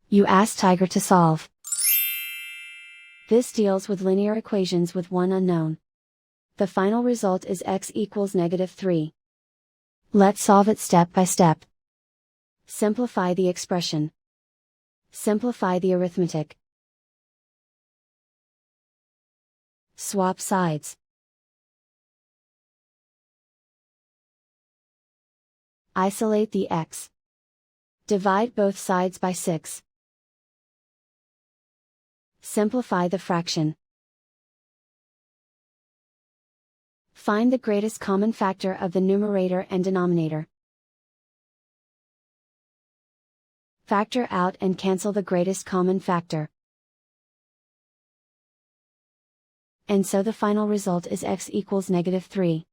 You ask Tiger to solve. This deals with linear equations with one unknown. The final result is x equals -3. Let's solve it step by step. Simplify the expression. Simplify the arithmetic. Swap sides. Isolate the x. Divide both sides by 6. Simplify the fraction. Find the greatest common factor of the numerator and denominator. Factor out and cancel the greatest common factor. And so the final result is x equals -3.